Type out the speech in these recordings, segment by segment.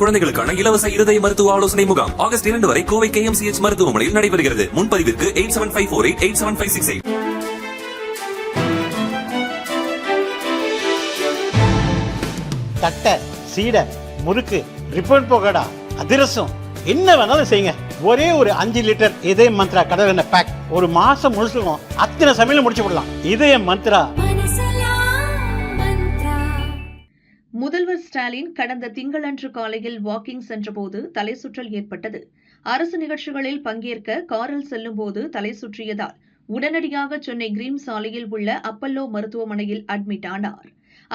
குழந்தைகளுக்கான இலவச இருதய மருத்துவ ஆலோசனை முகாம் ஆகஸ்ட் 2 வரை கோவை KMCH மருத்துவமனையில் நடைபெறுகிறது. முன்பதிவிற்கு 8754887568. தட்டை, சீடை, முறுக்கு, ரிப்பன் பகோடா, அதிரசம் என்ன வேணாலும் செய்யுங்க. ஒரே ஒரு 5 லிட்டர் இதய மந்த்ரா கடல் எண்ணெய் பேக் ஒரு மாசம் முழுசுக்கும் அத்தனை சமையல முடிச்சு விடலாம். இதய மந்த்ரா. முதல்வர் ஸ்டாலின் கடந்த திங்களன்று காலையில் வாக்கிங் சென்றபோது தலை சுற்றல் ஏற்பட்டது. அரசு நிகழ்ச்சிகளில் பங்கேற்க காரில் செல்லும்போது தலை சுற்றியதால் உடனடியாக சென்னை கிரீம் சாலையில் உள்ள அப்பல்லோ மருத்துவமனையில் அட்மிட் ஆனார்.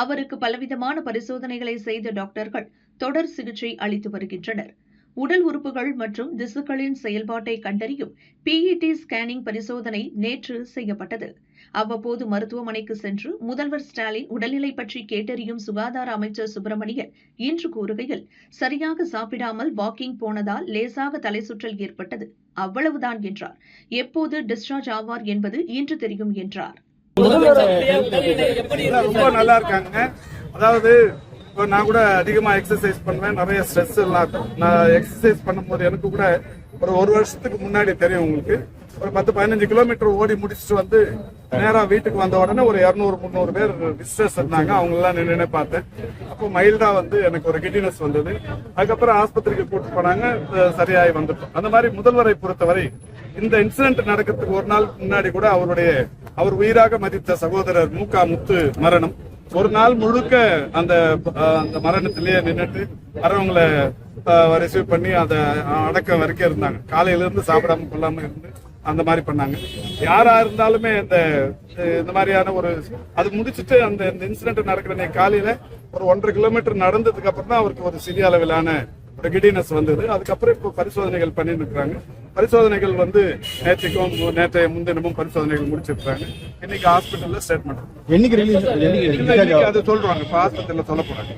அவருக்கு பலவிதமான பரிசோதனைகளை செய்த டாக்டர்கள் தொடர் சிகிச்சை அளித்து வருகின்றனர். உடல் உறுப்புகள் மற்றும் திசுக்களின் செயல்பாட்டை கண்டறியும் PET ஸ்கேனிங் பரிசோதனை நேற்று செய்யப்பட்டது. அவ்வப்போது மருத்துவமனைக்கு சென்று முதல்வர் ஸ்டாலின் உடல்நிலை பற்றி கேட்டறியும் சுகாதார அமைச்சர் சுப்பிரமணியன் இன்று கூறுகையில், சரியாக சாப்பிடாமல் வாக்கிங் போனதால் லேசாக தலை சுற்றல் ஏற்பட்டது, அவ்வளவுதான் என்றார். எப்போது டிஸ்சார்ஜ் ஆவார் என்பது இன்று தெரியும் என்றார். ரொம்ப நல்லா இருக்காங்க. அதாவது நான் கூட அதிகமா எக்ஸசைஸ் பண்ணுவேன், நிறைய ஸ்ட்ரெஸ் எல்லாம் இருக்கும். நான் எக்ஸசைஸ் பண்ணும்போது எனக்கு கூட ஒரு வருஷத்துக்கு முன்னாடி தெரியும், உங்களுக்கு ஒரு 10-15 கிலோமீட்டர் ஓடி முடிச்சுட்டு வந்து நேரா வீட்டுக்கு வந்த உடனே ஒரு 200-300 பேர் விசிட்டர்ஸ் இருந்தாங்க. அவங்க எல்லாம் நின்று பார்த்தேன். அப்போ மைல்டா எனக்கு ஒரு கிட்டினஸ் வந்தது. அதுக்கப்புறம் ஆஸ்பத்திரிக்கு கூட்டு போனாங்க, சரியாகி வந்துட்டோம். அந்த மாதிரி முதல்வரை பொறுத்தவரை இந்த இன்சிடென்ட் நடக்கிறதுக்கு ஒரு நாள் முன்னாடி கூட அவர் உயிராக மதித்த சகோதரர் மூகா முத்து மரணம். ஒரு நாள் முழுக்க அந்த மரணத்திலேயே நின்றுட்டு வரவங்களை ரிசீவ் பண்ணி அதை அடக்க வரைக்கும் இருந்தாங்க. காலையில இருந்து சாப்பிடாம கொள்ளாம இருந்து அந்த மாதிரி பண்ணாங்க. யாரா இருந்தாலுமே இந்த மாதிரியான அது முடிச்சுட்டு அந்த இன்சிடென்ட் நடக்கிற காலையில ஒரு 1.5 கிலோமீட்டர் நடந்ததுக்கு அப்புறம் தான் அவருக்கு ஒரு சிறிய அளவிலான ஒரு கிடினஸ் வந்தது. அதுக்கப்புறம் இப்போ பரிசோதனைகள் பண்ணிட்டு இருக்காங்க. பரிசோதனைகள் நேற்றைய முன்தினமும் பரிசோதனைகள் முடிச்சிருக்காங்க. இன்னைக்கு ஹாஸ்பிட்டல்ல ஸ்டேட்மெண்ட் என்னைக்கு அது சொல்றாங்க, இப்ப ஹாஸ்பிட்டல்ல சொல்ல போறாங்க.